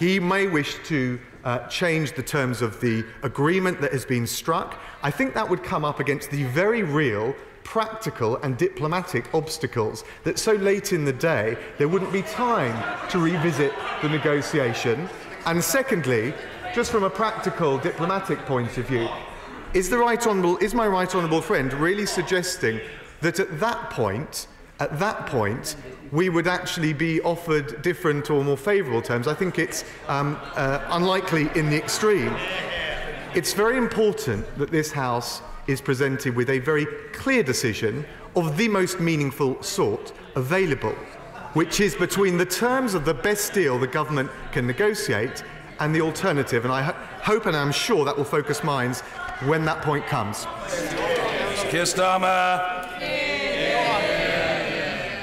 he may wish to change the terms of the agreement that has been struck. I think that would come up against the very real practical and diplomatic obstacles that so late in the day there wouldn't be time to revisit the negotiation. And secondly, just from a practical diplomatic point of view, is my right honourable friend really suggesting that at that point, we would actually be offered different or more favourable terms? I think it's unlikely in the extreme. It's very important that this House is presented with a very clear decision of the most meaningful sort available, which is between the terms of the best deal the government can negotiate and the alternative. And I hope and I'm sure that will focus minds when that point comes. Keir Starmer.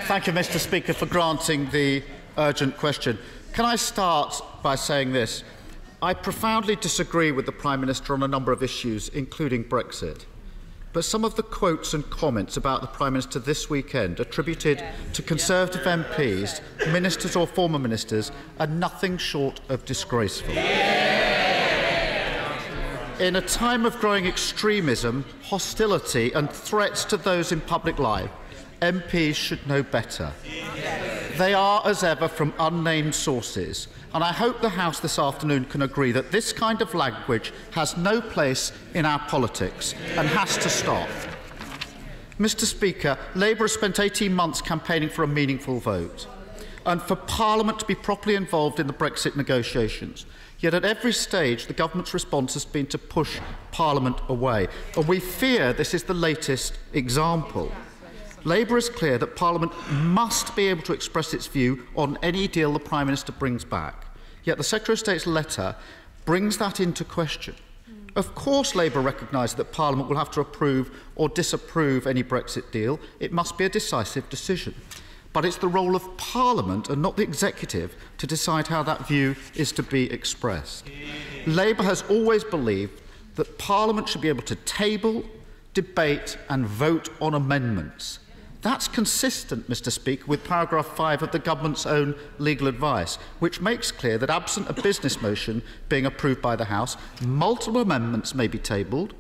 Thank you, Mr. Speaker, for granting the urgent question. Can I start by saying this? I profoundly disagree with the Prime Minister on a number of issues, including Brexit. But some of the quotes and comments about the Prime Minister this weekend attributed to Conservative MPs, ministers or former ministers, are nothing short of disgraceful. In a time of growing extremism, hostility and threats to those in public life, MPs should know better. They are, as ever, from unnamed sources, and I hope the House this afternoon can agree that this kind of language has no place in our politics and has to stop. Mr. Speaker, Labour has spent 18 months campaigning for a meaningful vote and for Parliament to be properly involved in the Brexit negotiations. Yet at every stage, the government's response has been to push Parliament away, and we fear this is the latest example. Labour is clear that Parliament must be able to express its view on any deal the Prime Minister brings back. Yet the Secretary of State's letter brings that into question. Of course, Labour recognises that Parliament will have to approve or disapprove any Brexit deal. It must be a decisive decision. But it's the role of Parliament and not the Executive to decide how that view is to be expressed. Labour has always believed that Parliament should be able to table, debate and vote on amendments. That's consistent, Mr. Speaker, with paragraph 5 of the government's own legal advice, which makes clear that absent a business motion being approved by the House, multiple amendments may be tabled.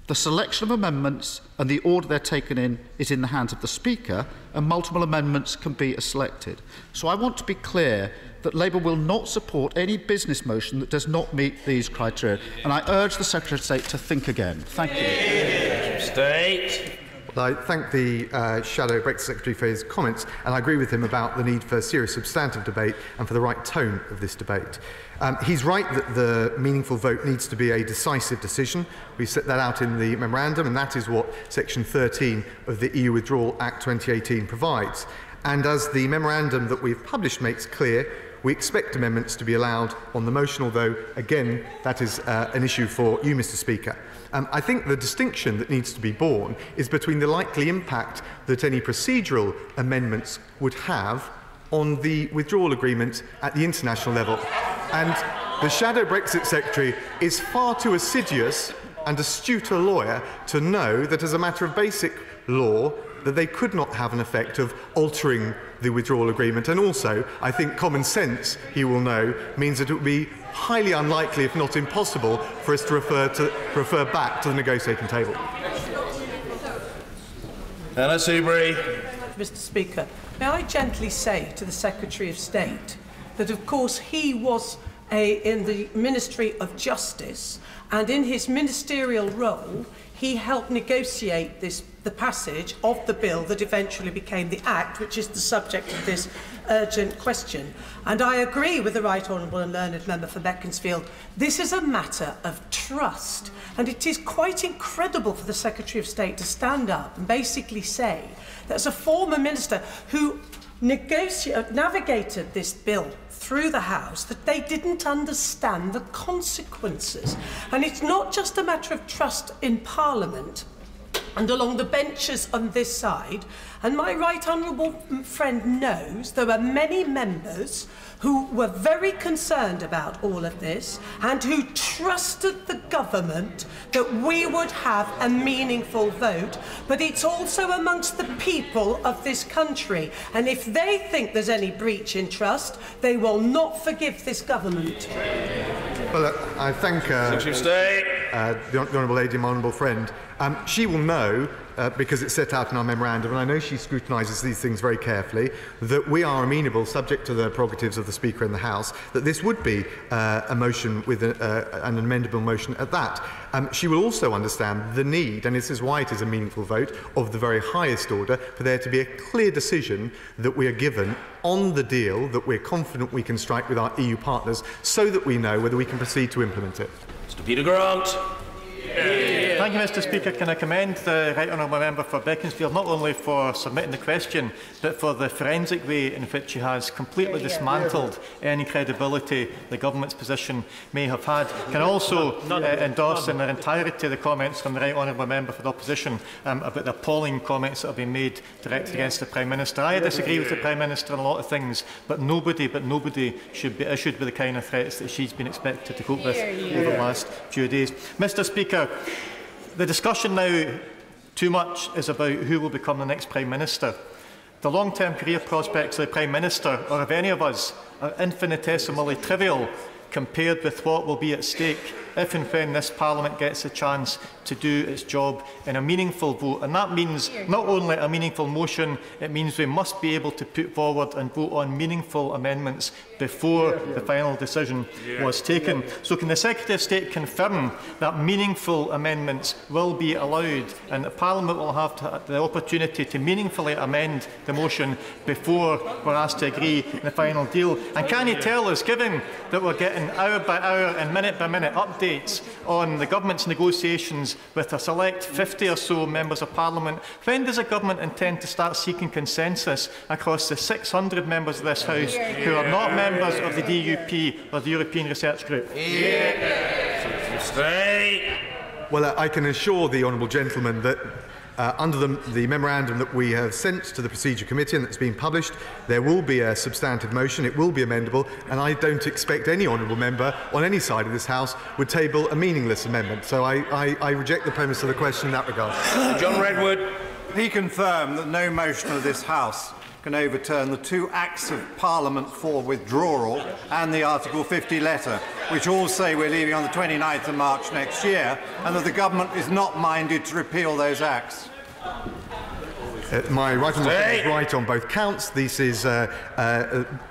The selection of amendments and the order they're taken in is in the hands of the Speaker, and multiple amendments can be selected. So I want to be clear that Labour will not support any business motion that does not meet these criteria, and I urge the Secretary of State to think again. Thank you. State. Well, I thank the Shadow Brexit Secretary for his comments, and I agree with him about the need for serious substantive debate and for the right tone of this debate. He's right that the meaningful vote needs to be a decisive decision. We set that out in the memorandum, and that is what Section 13 of the EU Withdrawal Act 2018 provides. And as the memorandum that we've published makes clear, we expect amendments to be allowed on the motion, although, again, that is an issue for you, Mr. Speaker. I think the distinction that needs to be borne is between the likely impact that any procedural amendments would have on the withdrawal agreement at the international level. And the Shadow Brexit Secretary is far too assiduous and astute a lawyer to know that as a matter of basic law, that they could not have an effect of altering the withdrawal agreement. And also, I think common sense, he will know, means that it would be highly unlikely, if not impossible, for us to refer back to the negotiating table. Anna Seabury. Mr. Speaker, may I gently say to the Secretary of State that, of course, he was in the Ministry of Justice, and in his ministerial role, he helped negotiate the passage of the bill that eventually became the Act, which is the subject of this urgent question. And I agree with the Right Honourable and Learned Member for Beaconsfield. This is a matter of trust. And it is quite incredible for the Secretary of State to stand up and basically say that as a former minister who navigated this bill through the House, that they didn't understand the consequences. And it's not just a matter of trust in Parliament, and along the benches on this side, and my right honourable friend knows there were many members who were very concerned about all of this and who trusted the government that we would have a meaningful vote. But it's also amongst the people of this country, and if they think there's any breach in trust, they will not forgive this government. Well, I thank the Honourable Lady, my honourable friend. She will know, because it's set out in our memorandum, and I know she scrutinises these things very carefully, that we are amenable, subject to the prerogatives of the Speaker in the House, that this would be a motion with an amendable motion at that. She will also understand the need, and this is why it is a meaningful vote, of the very highest order, for there to be a clear decision that we are given on the deal that we're confident we can strike with our EU partners, so that we know whether we can proceed to implement it. Mr. Peter Grant. Thank you, Mr. Speaker. Can I commend the Right Honourable Member for Beaconsfield not only for submitting the question, but for the forensic way in which she has completely dismantled any credibility the government's position may have had. Can I also endorse in their entirety the comments from the Right Honourable Member for the Opposition about the appalling comments that have been made directed against the Prime Minister. I disagree with the Prime Minister on a lot of things, but nobody should be issued with the kind of threats that she's been expected to cope with over the last few days. Mr. Speaker, the discussion now too much is about who will become the next Prime Minister. The long-term career prospects of the Prime Minister, or of any of us, are infinitesimally trivial compared with what will be at stake if and when this Parliament gets a chance to do its job in a meaningful vote. And that means not only a meaningful motion, it means we must be able to put forward and vote on meaningful amendments before the final decision was taken. So can the Secretary of State confirm that meaningful amendments will be allowed and that Parliament will have the opportunity to meaningfully amend the motion before we're asked to agree on the final deal? And can he tell us, given that we're getting hour by hour and minute by minute updates on the government's negotiations with a select 50 or so members of Parliament, when does the government intend to start seeking consensus across the 600 members of this House who are not members of the DUP or the European Research Group? Well, I can assure the honourable gentleman that under the memorandum that we have sent to the Procedure Committee and that's been published, there will be a substantive motion, it will be amendable, and I don't expect any honourable member on any side of this House would table a meaningless amendment. So I reject the premise of the question in that regard. John Redwood. He confirmed that no motion of this House can overturn the 2 Acts of Parliament for withdrawal and the Article 50 letter, which all say we're leaving on the 29th of March next year, and that the government is not minded to repeal those acts. My right honourable friend is right on both counts. This is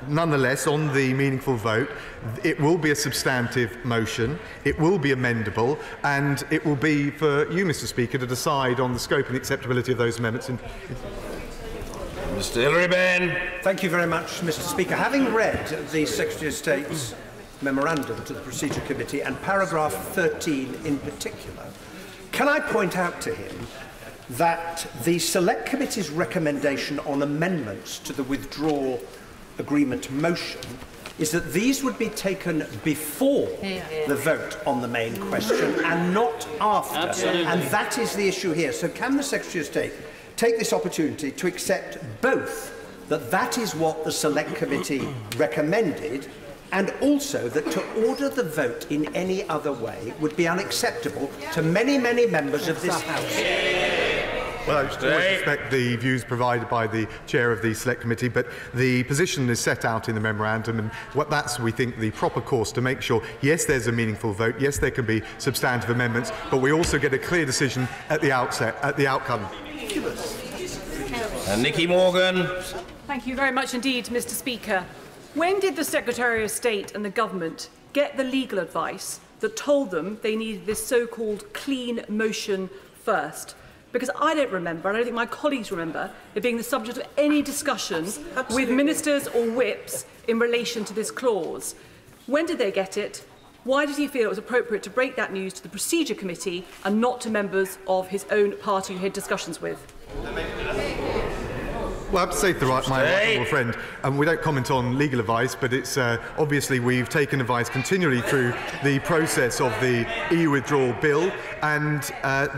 nonetheless on the meaningful vote. It will be a substantive motion. It will be amendable, and it will be for you, Mr. Speaker, to decide on the scope and acceptability of those amendments. Mr. Hilary Benn. Thank you very much, Mr. Speaker. Having read the Secretary of State's memorandum to the Procedure Committee and paragraph 13 in particular, can I point out to him that the Select Committee's recommendation on amendments to the withdrawal agreement motion is that these would be taken before the vote on the main question and not after. Absolutely. And that is the issue here. So can the Secretary of State take this opportunity to accept both that that is what the Select Committee recommended, and also that to order the vote in any other way would be unacceptable to many, many members of this House? Well, I respect the views provided by the Chair of the Select Committee, but the position is set out in the memorandum, and that's, we think, the proper course to make sure, yes, there's a meaningful vote, yes, there can be substantive amendments, but we also get a clear decision at the outset, at the outcome. And Nicky Morgan. Thank you very much indeed, Mr. Speaker. When did the Secretary of State and the government get the legal advice that told them they needed this so-called clean motion first? Because I don't remember, and I don't think my colleagues remember, it being the subject of any discussion with ministers or whips in relation to this clause. When did they get it? Why did he feel it was appropriate to break that news to the Procedure Committee and not to members of his own party who he had discussions with? Well, I have to say to my honourable friend, we don't comment on legal advice, but it's obviously we've taken advice continually through the process of the EU withdrawal bill, and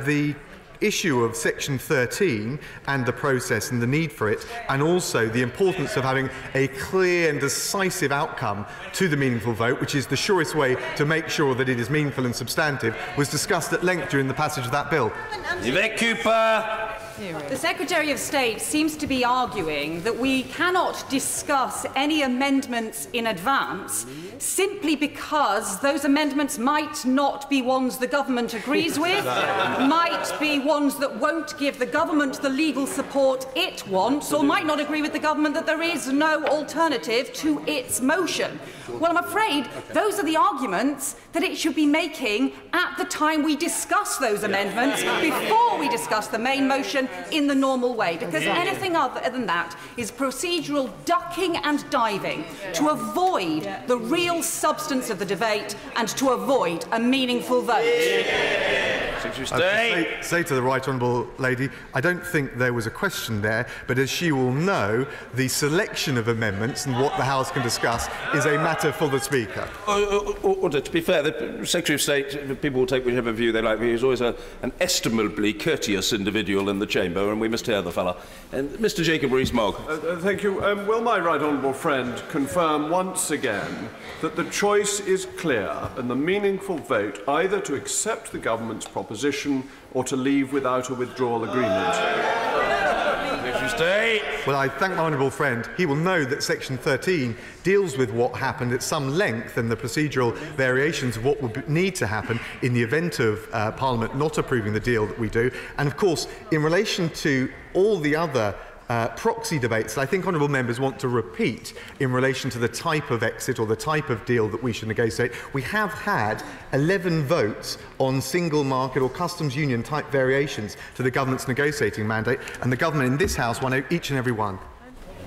the issue of Section 13 and the process and the need for it, and also the importance of having a clear and decisive outcome to the meaningful vote, which is the surest way to make sure that it is meaningful and substantive, was discussed at length during the passage of that bill. Yvette Cooper. The Secretary of State seems to be arguing that we cannot discuss any amendments in advance simply because those amendments might not be ones the government agrees with, might be ones that won't give the government the legal support it wants, or might not agree with the government that there is no alternative to its motion. Well, I'm afraid those are the arguments that it should be making at the time we discuss those amendments, before we discuss the main motion in the normal way, because anything other than that is procedural ducking and diving to avoid the real substance of the debate and to avoid a meaningful vote. Say to the Right Honourable Lady, I don't think there was a question there, but as she will know, the selection of amendments and what the House can discuss is a matter for the Speaker. To be fair, the Secretary of State, people will take whichever view they like. He's always an estimably courteous individual in the chamber, and we must hear the fellow. And Mr. Jacob Rees-Mogg. Thank you. Will my right honourable friend confirm once again that the choice is clear and the meaningful vote either to accept the government's proposition or to leave without a withdrawal agreement? Well, I thank my honourable friend. He will know that Section 13 deals with what happened at some length and the procedural variations of what would need to happen in the event of Parliament not approving the deal that we do. And of course, in relation to all the other proxy debates that I think honourable members want to repeat in relation to the type of exit or the type of deal that we should negotiate, we have had 11 votes on single market or customs union type variations to the government's negotiating mandate, and the government in this House won each and every one.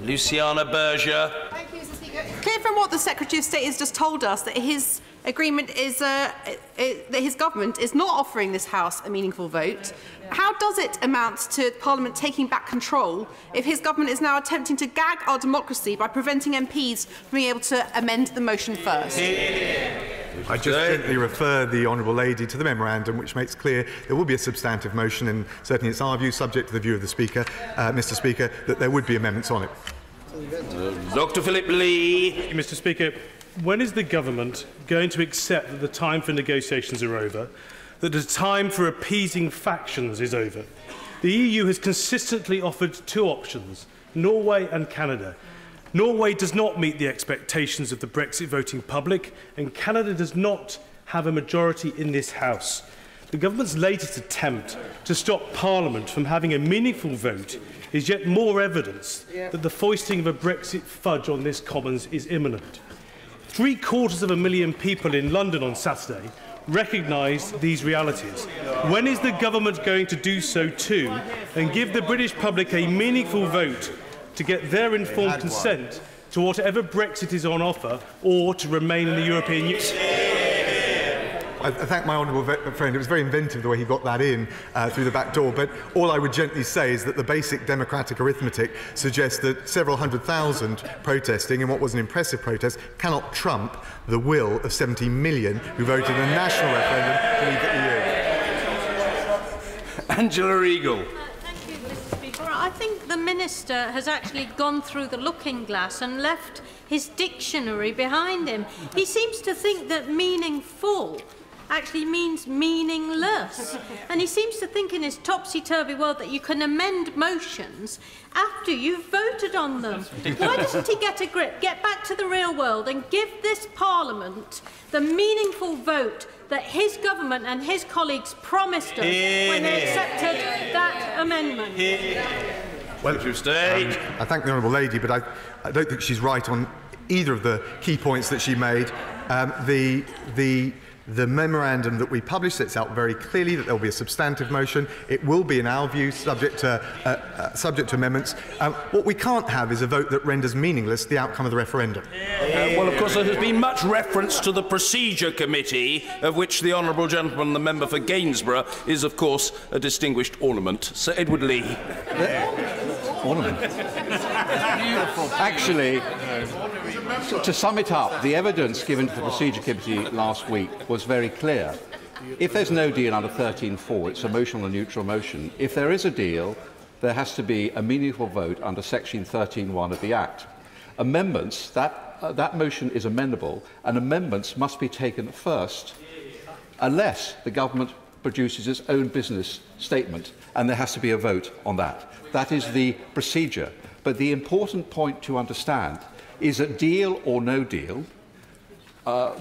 Luciana Berger. Thank you, Mr. Speaker. Clear from what the Secretary of State has just told us that his agreement is that his government is not offering this House a meaningful vote. How does it amount to Parliament taking back control if his government is now attempting to gag our democracy by preventing MPs from being able to amend the motion first? I just gently refer the honourable lady to the memorandum, which makes clear there will be a substantive motion, and certainly it's our view, subject to the view of the Speaker, Mr. Speaker, that there would be amendments on it. Dr. Philip Lee. Mr. Speaker, when is the government going to accept that the time for negotiations are over, that the time for appeasing factions is over? The EU has consistently offered two options, Norway and Canada. Norway does not meet the expectations of the Brexit voting public, and Canada does not have a majority in this House. The government's latest attempt to stop Parliament from having a meaningful vote is yet more evidence that the foisting of a Brexit fudge on this Commons is imminent. 750,000 people in London on Saturday recognised these realities. When is the government going to do so too and give the British public a meaningful vote to get their informed consent to whatever Brexit is on offer or to remain in the European Union? I thank my honourable friend. It was very inventive the way he got that in through the back door. But all I would gently say is that the basic democratic arithmetic suggests that several 100,000 protesting in what was an impressive protest cannot trump the will of 70 million who voted in a national referendum to leave the EU. Angela Regal. Thank you, Mr. Speaker. I think the Minister has actually gone through the looking glass and left his dictionary behind him. He seems to think that meaningful actually means meaningless. And he seems to think in his topsy-turvy world that you can amend motions after you've voted on them. Why doesn't he get a grip, get back to the real world and give this Parliament the meaningful vote that his government and his colleagues promised us when they accepted that amendment? Well, I thank the honourable lady, but I don't think she's right on either of the key points that she made. The memorandum that we published sets out very clearly that there will be a substantive motion. It will be, in our view, subject to amendments. What we can't have is a vote that renders meaningless the outcome of the referendum. Well, of course, there has been much reference to the Procedure Committee, of which the honourable gentleman, the member for Gainsborough, is, of course, a distinguished ornament. Sir Edward Lee. Ornament. Actually, to sum it up, the evidence given to the Procedure Committee last week was very clear. If there's no deal under 13.4, it's a motion on a neutral motion. If there is a deal, there has to be a meaningful vote under Section 13.1 of the Act. Amendments, that motion is amendable, and amendments must be taken first, unless the government produces its own business statement, and there has to be a vote on that. That is the procedure. But the important point to understand is that deal or no deal,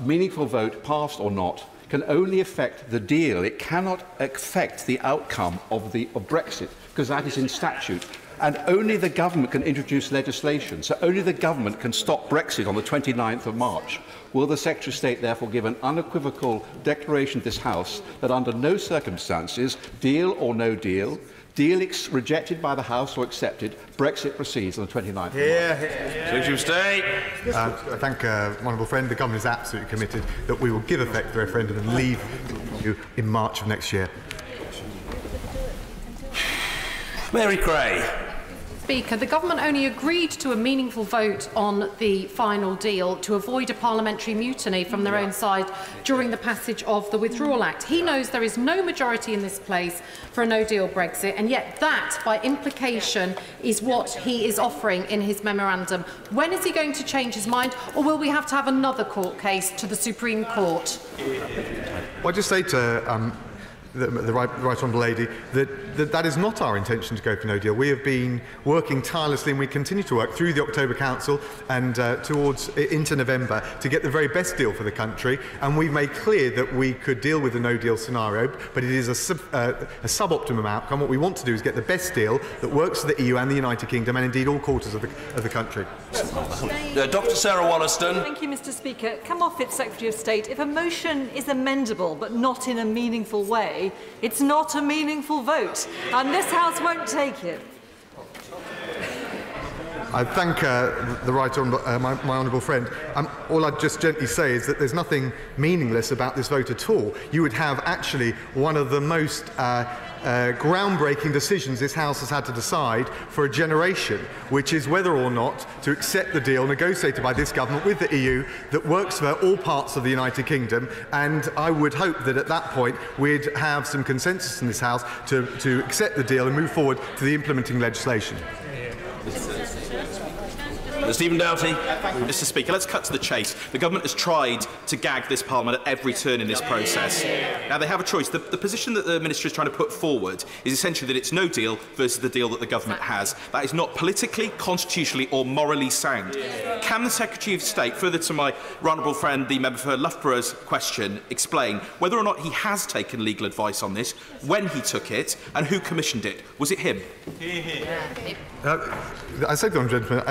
meaningful vote, passed or not, can only affect the deal. It cannot affect the outcome of Brexit, because that is in statute. And only the government can introduce legislation, so only the government can stop Brexit on the 29th of March. Will the Secretary of State therefore give an unequivocal declaration to this House that under no circumstances, deal or no deal, deal rejected by the House or accepted, Brexit proceeds on the 29th of March? Secretary of State. I thank my honourable friend. The government is absolutely committed that we will give effect to the referendum and leave you in March of next year. Mary Cray. Speaker, the government only agreed to a meaningful vote on the final deal to avoid a parliamentary mutiny from their own side during the passage of the Withdrawal Act. He knows there is no majority in this place for a no-deal Brexit, and yet that, by implication, is what he is offering in his memorandum. When is he going to change his mind, or will we have to have another court case to the Supreme Court? Well, I just say to the right honourable lady that is not our intention to go for no deal. We have been working tirelessly, and we continue to work through the October Council and into November to get the very best deal for the country. And we've made clear that we could deal with a no deal scenario, but it is a suboptimum outcome. What we want to do is get the best deal that works for the EU and the United Kingdom, and indeed all quarters of the country. Dr. Sarah Wollaston. Thank you, Mr. Speaker. Come off it, Secretary of State. If a motion is amendable but not in a meaningful way, it's not a meaningful vote, and this House won't take it. I thank the right honourable, my honourable friend. All I'd just gently say is that there's nothing meaningless about this vote at all. You would have actually one of the most groundbreaking decisions this House has had to decide for a generation, which is whether or not to accept the deal negotiated by this government with the EU that works for all parts of the United Kingdom. And I would hope that at that point we'd have some consensus in this House to accept the deal and move forward to the implementing legislation. Stephen Doughty. Mr. Speaker, let's cut to the chase. The government has tried to gag this Parliament at every turn in this process. Now, they have a choice. The position that the Minister is trying to put forward is essentially that it's no deal versus the deal that the government has. That is not politically, constitutionally or morally sound. Can the Secretary of State, further to my honourable friend, the member for Loughborough's question, explain whether or not he has taken legal advice on this, when he took it, and who commissioned it? Was it him? I said to the gentleman,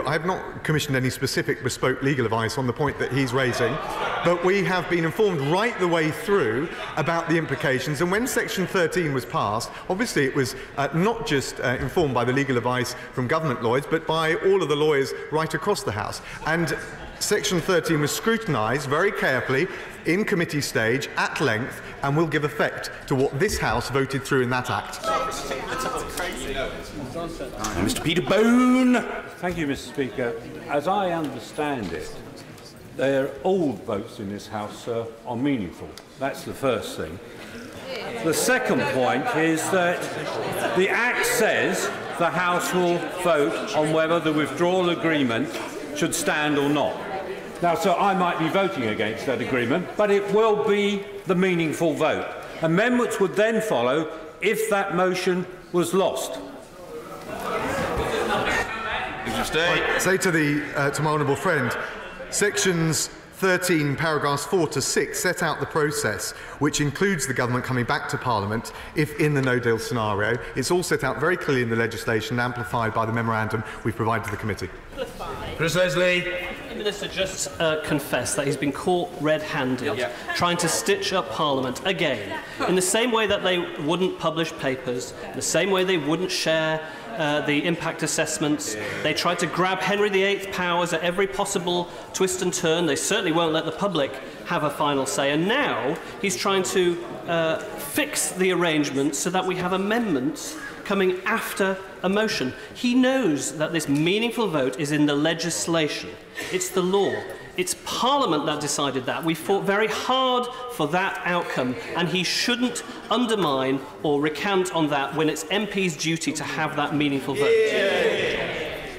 I have not commissioned any specific bespoke legal advice on the point that he's raising, but we have been informed right the way through about the implications. And when Section 13 was passed, obviously it was not just informed by the legal advice from government lawyers, but by all of the lawyers right across the House. And Section 13 was scrutinised very carefully in committee stage at length, and will give effect to what this House voted through in that Act. Mr. Peter Bone. Thank you, Mr. Speaker. As I understand it, all votes in this House are meaningful. That's the first thing. The second point is that the Act says the House will vote on whether the withdrawal agreement should stand or not. Now, so I might be voting against that agreement, but it will be the meaningful vote. Amendments would then follow if that motion was lost. I say to my honourable friend, Sections 13, paragraphs 4 to 6 set out the process, which includes the government coming back to Parliament if in the no-deal scenario. It's all set out very clearly in the legislation, amplified by the memorandum we've provided to the committee. Chris Leslie. The Minister just confessed that he's been caught red-handed trying to stitch up Parliament again, in the same way that they wouldn't publish papers, in the same way they wouldn't share the impact assessments. They tried to grab Henry VIII powers at every possible twist and turn. They certainly won't let the public have a final say. And now he's trying to fix the arrangements so that we have amendments coming after a motion. He knows that this meaningful vote is in the legislation. It's the law. It's Parliament that decided that. We fought very hard for that outcome, and he shouldn't undermine or recant on that when it's MPs' duty to have that meaningful vote.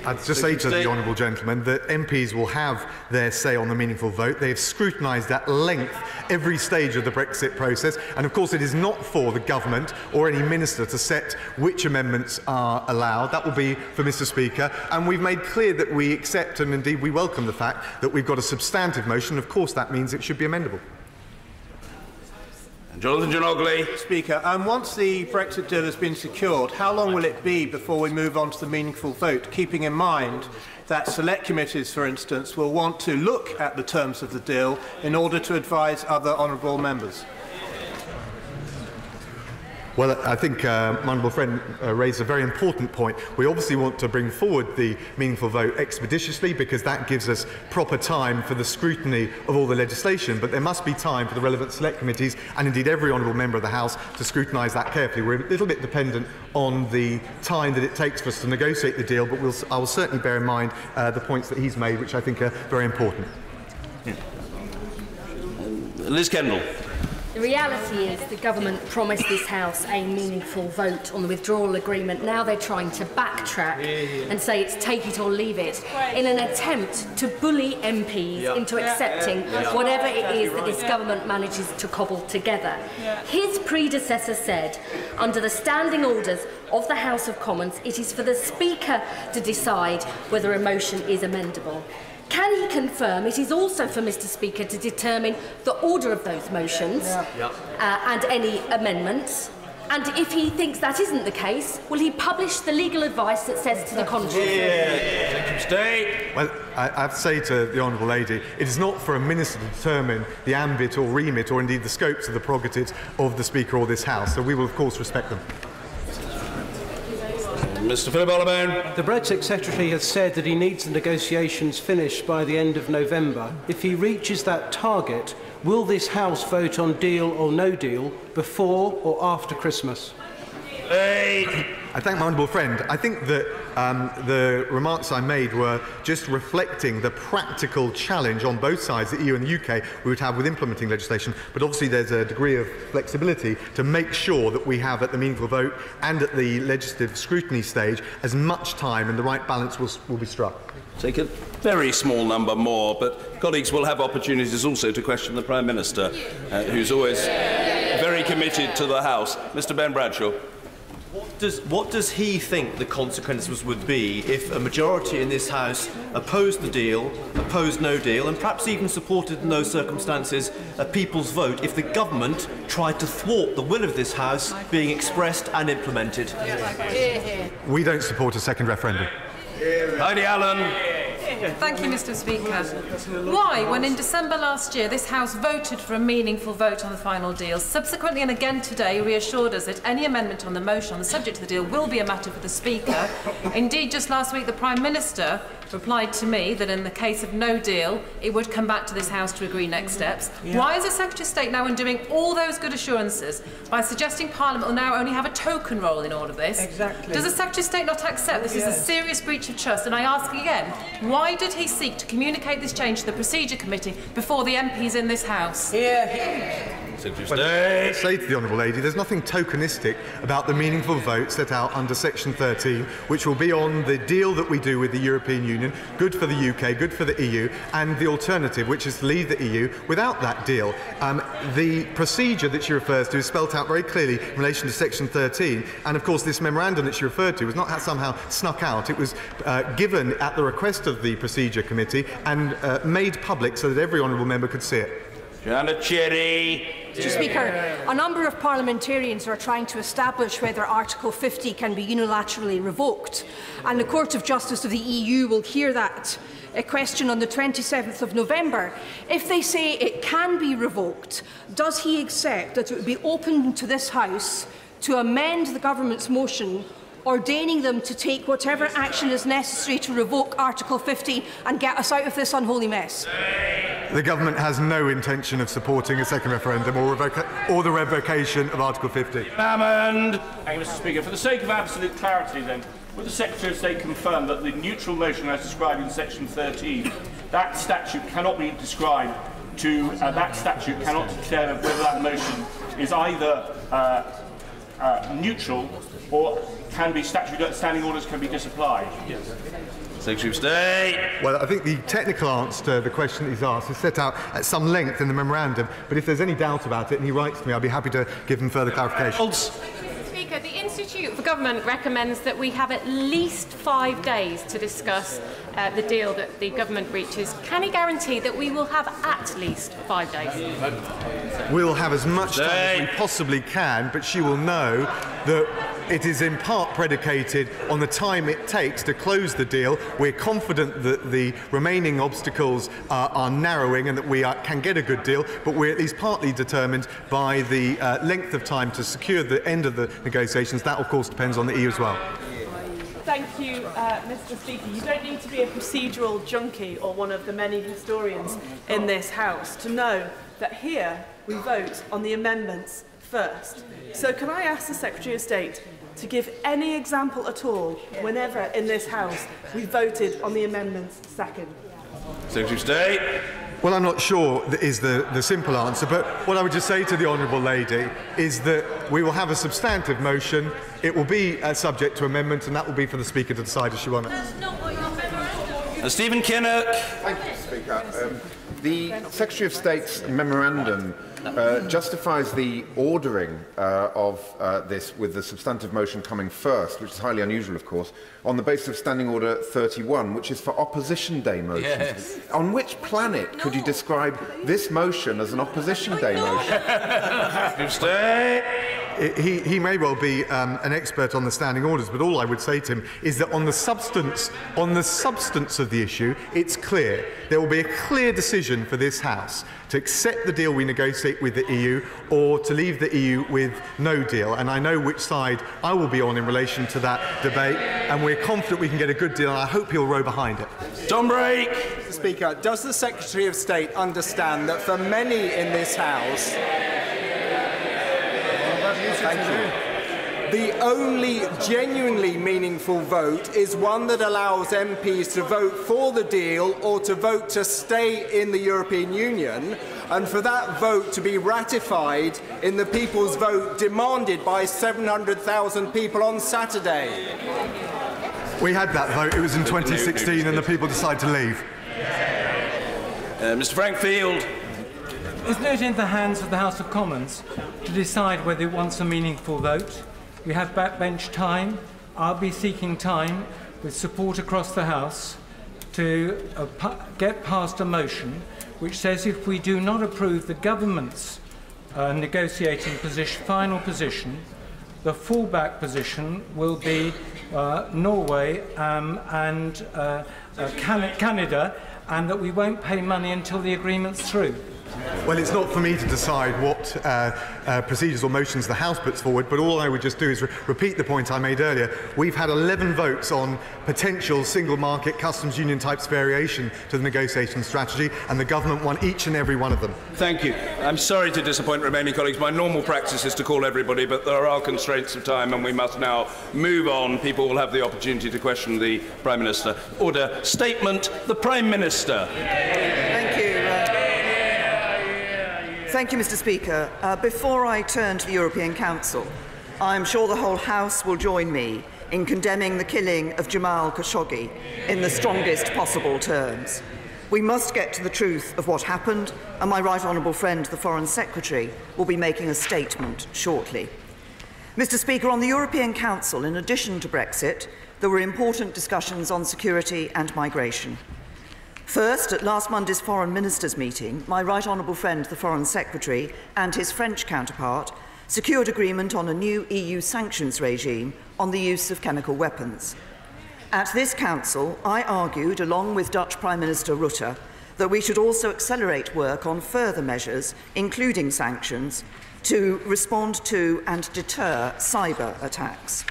I'd just say to the honourable gentleman that MPs will have their say on the meaningful vote. They have scrutinised at length every stage of the Brexit process, and of course it is not for the government or any minister to set which amendments are allowed. That will be for Mr. Speaker, and we've made clear that we accept and indeed we welcome the fact that we've got a substantive motion. Of course that means it should be amendable. Jonathan Ginogly. Speaker, once the Brexit deal has been secured, how long will it be before we move on to the meaningful vote, keeping in mind that select committees, for instance, will want to look at the terms of the deal in order to advise other honourable members? Well, I think my honourable friend raised a very important point. We obviously want to bring forward the meaningful vote expeditiously because that gives us proper time for the scrutiny of all the legislation, but there must be time for the relevant select committees and indeed every honourable member of the House to scrutinise that carefully. We're a little bit dependent on the time that it takes for us to negotiate the deal, but I will certainly bear in mind the points that he's made, which I think are very important. Liz Kendall. The reality is the government promised this House a meaningful vote on the withdrawal agreement. Now they're trying to backtrack and say it's take it or leave it in an attempt to bully MPs into accepting whatever it is that this government manages to cobble together. His predecessor said, under the standing orders of the House of Commons, it is for the Speaker to decide whether a motion is amendable. Can he confirm it is also for Mr. Speaker to determine the order of those motions and any amendments? And if he thinks that isn't the case, will he publish the legal advice that says to the contrary? Well, I have to say to the honourable lady, it is not for a minister to determine the ambit or remit or indeed the scopes of the prerogatives of the Speaker or this House, so we will of course respect them. Mr. Philip Holloway. The Brexit Secretary has said that he needs the negotiations finished by the end of November. If he reaches that target, will this House vote on deal or no deal before or after Christmas? I thank my honourable friend. I think that the remarks I made were just reflecting the practical challenge on both sides, the EU and the UK, we would have with implementing legislation. But obviously there's a degree of flexibility to make sure that we have at the meaningful vote and at the legislative scrutiny stage as much time and the right balance will be struck. Take a very small number more, but colleagues will have opportunities also to question the Prime Minister, who's always very committed to the House. Mr. Ben Bradshaw. What does he think the consequences would be if a majority in this House opposed the deal, opposed no deal, and perhaps even supported in those circumstances a people's vote if the government tried to thwart the will of this House being expressed and implemented? We don't support a second referendum. Heidi Allen. Thank you, Mr. Speaker. Why, when in December last year this House voted for a meaningful vote on the final deal, subsequently and again today reassured us that any amendment on the motion on the subject of the deal will be a matter for the Speaker? Indeed, just last week the Prime Minister replied to me that in the case of no deal, it would come back to this House to agree next steps. Why is the Secretary of State now undoing all those good assurances by suggesting Parliament will now only have a token role in all of this? Does the Secretary of State not accept this is a serious breach of trust? And I ask again, why did he seek to communicate this change to the Procedure Committee before the MPs in this House? Well, say to the honourable lady, there's nothing tokenistic about the meaningful vote set out under Section 13, which will be on the deal that we do with the European Union, good for the UK, good for the EU, and the alternative, which is to leave the EU without that deal. The procedure that she refers to is spelt out very clearly in relation to Section 13, and of course this memorandum that she referred to was not somehow snuck out. It was given at the request of the Procedure Committee and made public so that every honourable member could see it. Janet Cherry. Mr. Speaker, a number of parliamentarians are trying to establish whether Article 50 can be unilaterally revoked, and the Court of Justice of the EU will hear that question on the 27th of November. If they say it can be revoked, does he accept that it would be open to this House to amend the government's motion ordaining them to take whatever action is necessary to revoke Article 50 and get us out of this unholy mess? The government has no intention of supporting a second referendum or the revocation of Article 50. Hammond. Thank you, Mr. Speaker. For the sake of absolute clarity, then, would the Secretary of State confirm that the neutral motion as described in Section 13 That statute cannot be described to, that statute cannot declare whether that motion is either neutral or can be standing orders can be disapplied. Yes. Secretary of State. Well, I think the technical answer to the question that he's asked is set out at some length in the memorandum, but if there's any doubt about it and he writes to me, I'll be happy to give him further clarification. Speaker, the Institute for Government recommends that we have at least 5 days to discuss the deal that the government reaches. Can he guarantee that we will have at least 5 days? We'll have as much time as we possibly can, but she will know that it is in part predicated on the time it takes to close the deal. We're confident that the remaining obstacles are narrowing and that we can get a good deal, but we're at least partly determined by the length of time to secure the end of the negotiations. That, of course, depends on the EU as well. Thank you, Mr. Speaker. You don't need to be a procedural junkie or one of the many historians in this House to know that here we vote on the amendments first. So can I ask the Secretary of State to give any example at all whenever in this House we voted on the amendments second? Secretary of State. Well, I'm not sure that is the simple answer, but what I would just say to the Honourable Lady is that we will have a substantive motion. It will be subject to amendment, and that will be for the Speaker to decide as she wants. Stephen Kinnock. Thank you, Speaker. The Secretary of State's memorandum justifies the ordering of this with the substantive motion coming first, which is highly unusual, of course, on the basis of Standing Order 31, which is for Opposition Day motions. Yes. On which planet could you describe this motion as an Opposition Day motion? He may well be an expert on the standing orders, but all I would say to him is that on the substance of the issue, it's clear. There will be a clear decision for this House to accept the deal we negotiate with the EU or to leave the EU with no deal. And I know which side I will be on in relation to that debate, and we're confident we can get a good deal, and I hope he'll row behind it. Tom Brake. Mr. Speaker, does the Secretary of State understand that for many in this House, the only genuinely meaningful vote is one that allows MPs to vote for the deal or to vote to stay in the European Union, and for that vote to be ratified in the people's vote demanded by 700,000 people on Saturday? We had that vote. It was in 2016 and the people decided to leave. Mr. Frank Field. Isn't it in the hands of the House of Commons to decide whether it wants a meaningful vote? We have backbench time. I'll be seeking time with support across the House to get past a motion which says if we do not approve the government's negotiating final position, the fallback position will be Norway and Canada, and that we won't pay money until the agreement's through. Well, it's not for me to decide what procedures or motions the House puts forward, but all I would just do is repeat the point I made earlier. We've had 11 votes on potential single market customs union types variation to the negotiation strategy, and the government won each and every one of them. Thank you. I'm sorry to disappoint remaining colleagues. My normal practice is to call everybody, but there are constraints of time and we must now move on. People will have the opportunity to question the Prime Minister. Order. Statement. The Prime Minister. Thank you. Thank you, Mr. Speaker. Before I turn to the European Council, I'm sure the whole House will join me in condemning the killing of Jamal Khashoggi in the strongest possible terms. We must get to the truth of what happened, and my right honourable friend, the Foreign Secretary, will be making a statement shortly. Mr. Speaker, on the European Council, in addition to Brexit, there were important discussions on security and migration. First, at last Monday's Foreign Ministers' meeting, my right honourable friend, the Foreign Secretary, and his French counterpart secured agreement on a new EU sanctions regime on the use of chemical weapons. At this Council, I argued, along with Dutch Prime Minister Rutte, that we should also accelerate work on further measures, including sanctions, to respond to and deter cyber attacks.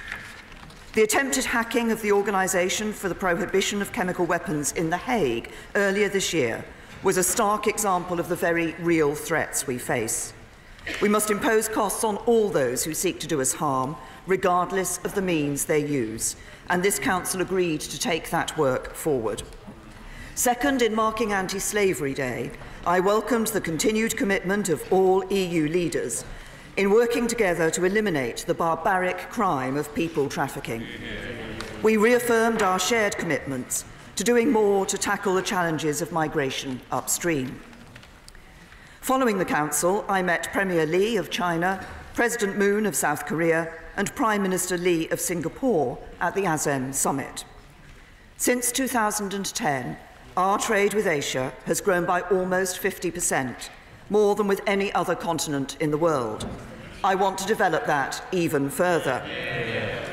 The attempted hacking of the Organisation for the Prohibition of Chemical Weapons in The Hague earlier this year was a stark example of the very real threats we face. We must impose costs on all those who seek to do us harm, regardless of the means they use, and this Council agreed to take that work forward. Second, in marking Anti-Slavery Day, I welcomed the continued commitment of all EU leaders in working together to eliminate the barbaric crime of people trafficking. We reaffirmed our shared commitments to doing more to tackle the challenges of migration upstream. Following the Council, I met Premier Lee of China, President Moon of South Korea, and Prime Minister Lee of Singapore at the ASEM Summit. Since 2010, our trade with Asia has grown by almost 50%, more than with any other continent in the world. I want to develop that even further.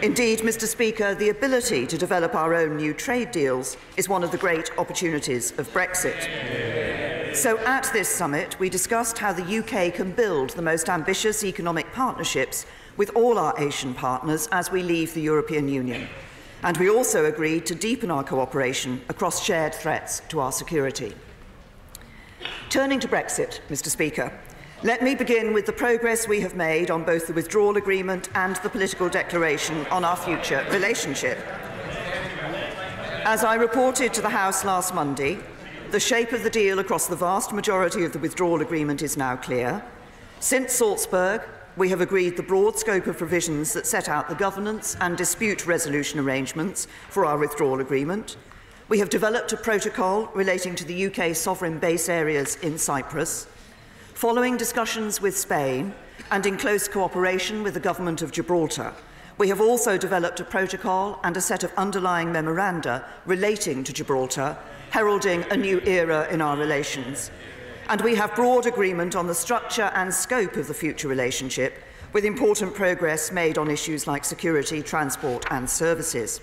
Indeed, Mr. Speaker, the ability to develop our own new trade deals is one of the great opportunities of Brexit. So at this summit, we discussed how the UK can build the most ambitious economic partnerships with all our Asian partners as we leave the European Union. And we also agreed to deepen our cooperation across shared threats to our security. Turning to Brexit, Mr. Speaker, let me begin with the progress we have made on both the withdrawal agreement and the political declaration on our future relationship. As I reported to the House last Monday, the shape of the deal across the vast majority of the withdrawal agreement is now clear. Since Salzburg, we have agreed the broad scope of provisions that set out the governance and dispute resolution arrangements for our withdrawal agreement. We have developed a protocol relating to the UK sovereign base areas in Cyprus. Following discussions with Spain and in close cooperation with the government of Gibraltar, we have also developed a protocol and a set of underlying memoranda relating to Gibraltar, heralding a new era in our relations. And we have broad agreement on the structure and scope of the future relationship, with important progress made on issues like security, transport and services.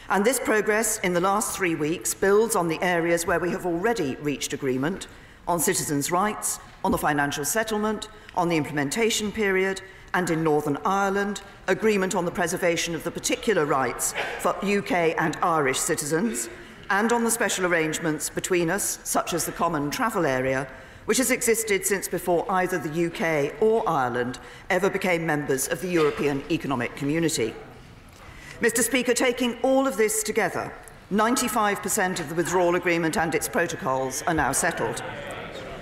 And this progress in the last 3 weeks builds on the areas where we have already reached agreement on citizens' rights, on the financial settlement, on the implementation period, and in Northern Ireland, agreement on the preservation of the particular rights for UK and Irish citizens, and on the special arrangements between us, such as the Common Travel Area, which has existed since before either the UK or Ireland ever became members of the European Economic Community. Mr. Speaker, taking all of this together, 95% of the withdrawal agreement and its protocols are now settled.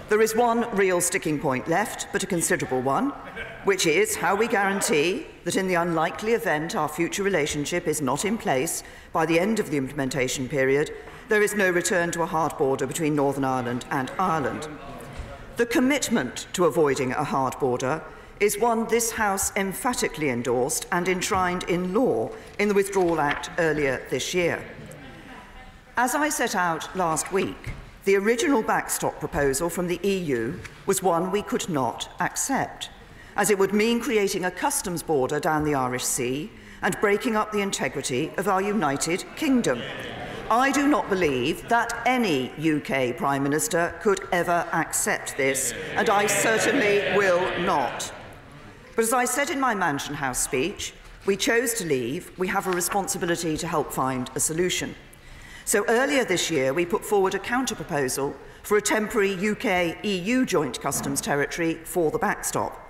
There is one real sticking point left, but a considerable one, which is how we guarantee that in the unlikely event our future relationship is not in place by the end of the implementation period, there is no return to a hard border between Northern Ireland and Ireland. The commitment to avoiding a hard border is one this House emphatically endorsed and enshrined in law in the Withdrawal Act earlier this year. As I set out last week, the original backstop proposal from the EU was one we could not accept, as it would mean creating a customs border down the Irish Sea and breaking up the integrity of our United Kingdom. I do not believe that any UK Prime Minister could ever accept this, and I certainly will not. But as I said in my Mansion House speech, we chose to leave. We have a responsibility to help find a solution. So earlier this year, we put forward a counter-proposal for a temporary UK-EU joint customs territory for the backstop.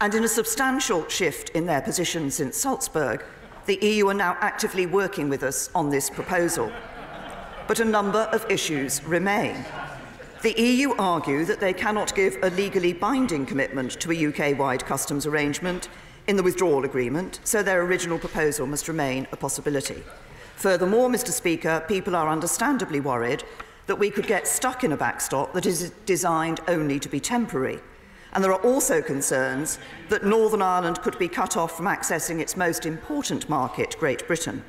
And in a substantial shift in their position since Salzburg, the EU are now actively working with us on this proposal. But a number of issues remain. The EU argue that they cannot give a legally binding commitment to a UK-wide customs arrangement in the withdrawal agreement, so their original proposal must remain a possibility. Furthermore, Mr. Speaker, people are understandably worried that we could get stuck in a backstop that is designed only to be temporary. And there are also concerns that Northern Ireland could be cut off from accessing its most important market, Great Britain.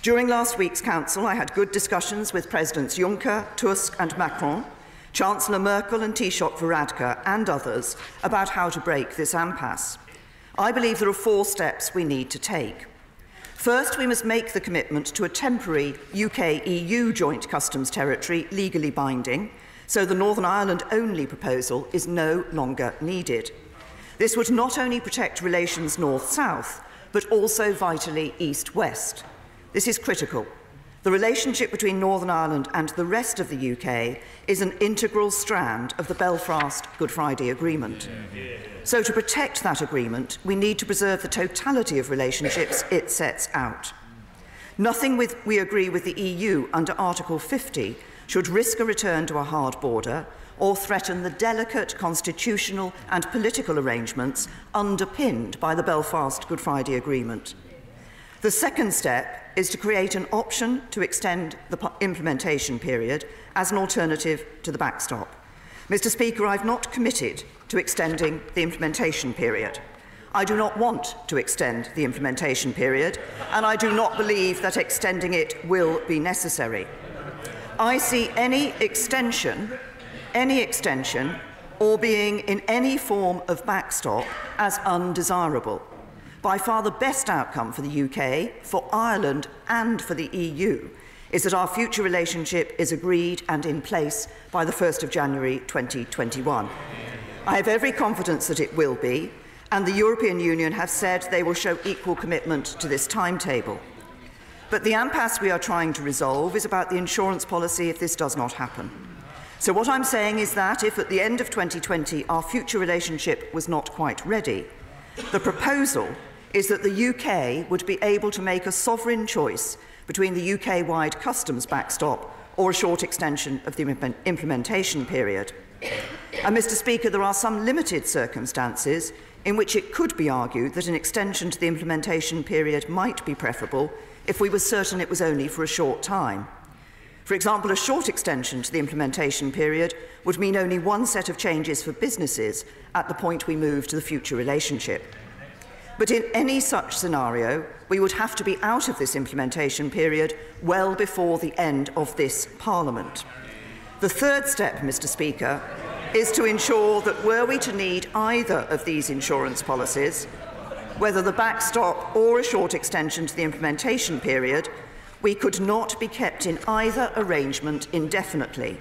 During last week's Council, I had good discussions with Presidents Juncker, Tusk and Macron, Chancellor Merkel and Taoiseach Varadkar and others about how to break this impasse. I believe there are 4 steps we need to take. First, we must make the commitment to a temporary UK-EU joint customs territory legally binding, so the Northern Ireland-only proposal is no longer needed. This would not only protect relations north-south, but also vitally east-west. This is critical. The relationship between Northern Ireland and the rest of the UK is an integral strand of the Belfast Good Friday Agreement. So to protect that agreement, we need to preserve the totality of relationships it sets out. Nothing we agree with the EU under Article 50 should risk a return to a hard border or threaten the delicate constitutional and political arrangements underpinned by the Belfast Good Friday Agreement. The second step is to create an option to extend the implementation period as an alternative to the backstop. Mr. Speaker, I've not committed to extending the implementation period. I do not want to extend the implementation period, and I do not believe that extending it will be necessary. I see any extension or being in any form of backstop as undesirable. By far the best outcome for the UK, for Ireland and for the EU is that our future relationship is agreed and in place by the 1st of January 2021. I have every confidence that it will be, and the European Union have said they will show equal commitment to this timetable. But the impasse we are trying to resolve is about the insurance policy if this does not happen. So what I'm saying is that if at the end of 2020 our future relationship was not quite ready, the proposal is that the UK would be able to make a sovereign choice between the UK-wide customs backstop or a short extension of the implementation period. And, Mr. Speaker, there are some limited circumstances in which it could be argued that an extension to the implementation period might be preferable if we were certain it was only for a short time. For example, a short extension to the implementation period would mean only one set of changes for businesses at the point we move to the future relationship. But in any such scenario, we would have to be out of this implementation period well before the end of this Parliament. The third step, Mr. Speaker, is to ensure that were we to need either of these insurance policies, whether the backstop or a short extension to the implementation period, we could not be kept in either arrangement indefinitely.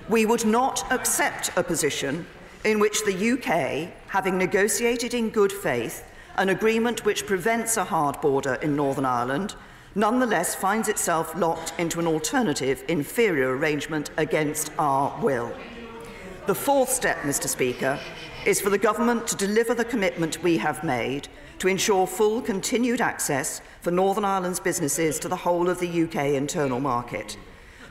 We would not accept a position in which the UK, having negotiated in good faith an agreement which prevents a hard border in Northern Ireland, nonetheless finds itself locked into an alternative, inferior arrangement against our will. The fourth step, Mr. Speaker, is for the Government to deliver the commitment we have made to ensure full continued access for Northern Ireland's businesses to the whole of the UK internal market.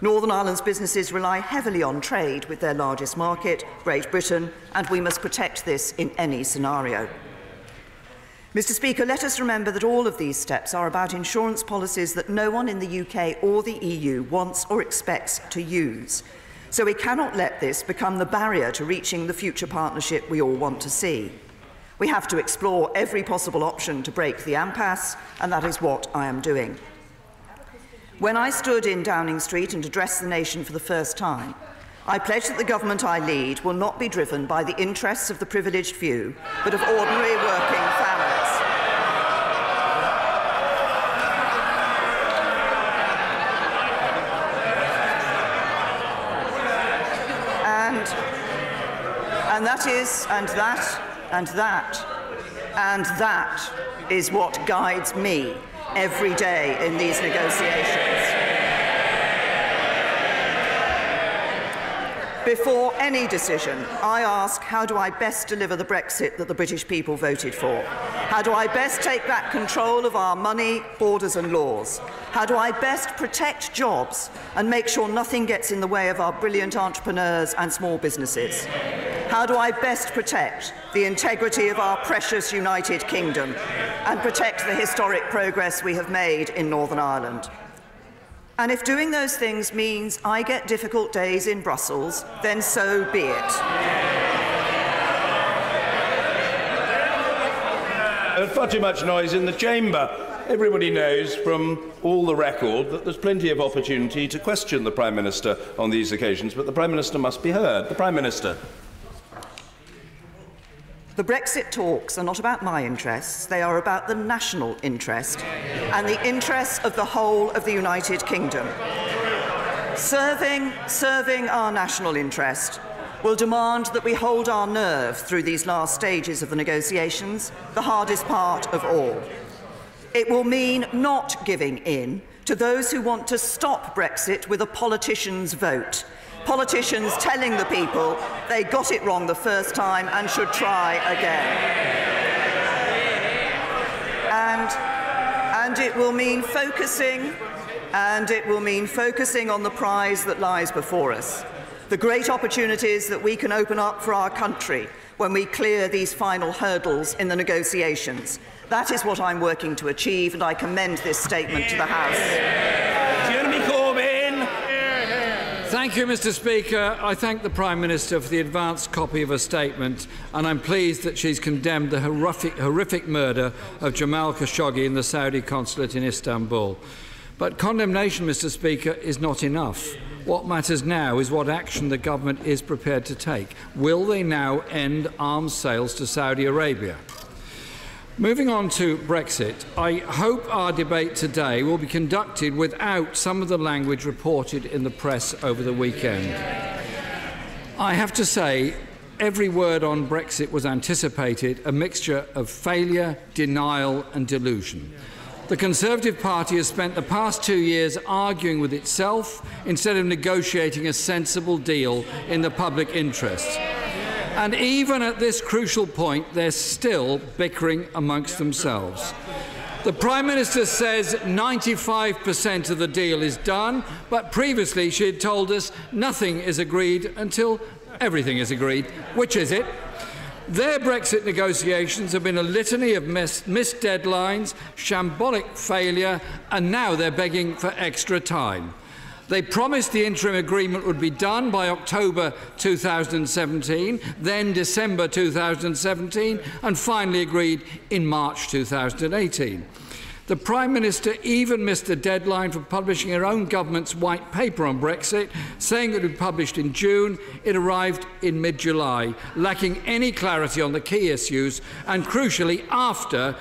Northern Ireland's businesses rely heavily on trade with their largest market, Great Britain, and we must protect this in any scenario. Mr. Speaker, let us remember that all of these steps are about insurance policies that no one in the UK or the EU wants or expects to use. So we cannot let this become the barrier to reaching the future partnership we all want to see. We have to explore every possible option to break the impasse, and that is what I am doing. When I stood in Downing Street and addressed the nation for the first time, I pledged that the government I lead will not be driven by the interests of the privileged few, but of ordinary working families. And that is what guides me every day in these negotiations. Before any decision, I ask, how do I best deliver the Brexit that the British people voted for? How do I best take back control of our money, borders and laws? How do I best protect jobs and make sure nothing gets in the way of our brilliant entrepreneurs and small businesses? How do I best protect the integrity of our precious United Kingdom and protect the historic progress we have made in Northern Ireland? And if doing those things means I get difficult days in Brussels, then so be it. There's far too much noise in the chamber. Everybody knows from all the record that there's plenty of opportunity to question the Prime Minister on these occasions, but the Prime Minister must be heard. The Prime Minister. The Brexit talks are not about my interests, they are about the national interest and the interests of the whole of the United Kingdom. Serving our national interest will demand that we hold our nerve through these last stages of the negotiations, the hardest part of all. It will mean not giving in to those who want to stop Brexit with a politician's vote. Politicians telling the people they got it wrong the first time and should try again. And And it will mean focusing on the prize that lies before us, the great opportunities that we can open up for our country when we clear these final hurdles in the negotiations. That is what I'm working to achieve, and I commend this statement to the House. Jeremy Corbyn. Thank you, Mr. Speaker. I thank the Prime Minister for the advanced copy of her statement, and I'm pleased that she's condemned the horrific murder of Jamal Khashoggi in the Saudi consulate in Istanbul. But condemnation, Mr. Speaker, is not enough. What matters now is what action the government is prepared to take. Will they now end arms sales to Saudi Arabia? Moving on to Brexit, I hope our debate today will be conducted without some of the language reported in the press over the weekend. I have to say, every word on Brexit was anticipated, a mixture of failure, denial and delusion. The Conservative Party has spent the past 2 years arguing with itself instead of negotiating a sensible deal in the public interest. And even at this crucial point, they're still bickering amongst themselves. The Prime Minister says 95% of the deal is done, but previously she had told us nothing is agreed until everything is agreed. Which is it? Their Brexit negotiations have been a litany of missed deadlines, shambolic failure, and now they're begging for extra time. They promised the interim agreement would be done by October 2017, then December 2017, and finally agreed in March 2018. The Prime Minister even missed the deadline for publishing her own government's white paper on Brexit, saying it would be published in June. It arrived in mid-July, lacking any clarity on the key issues and, crucially, after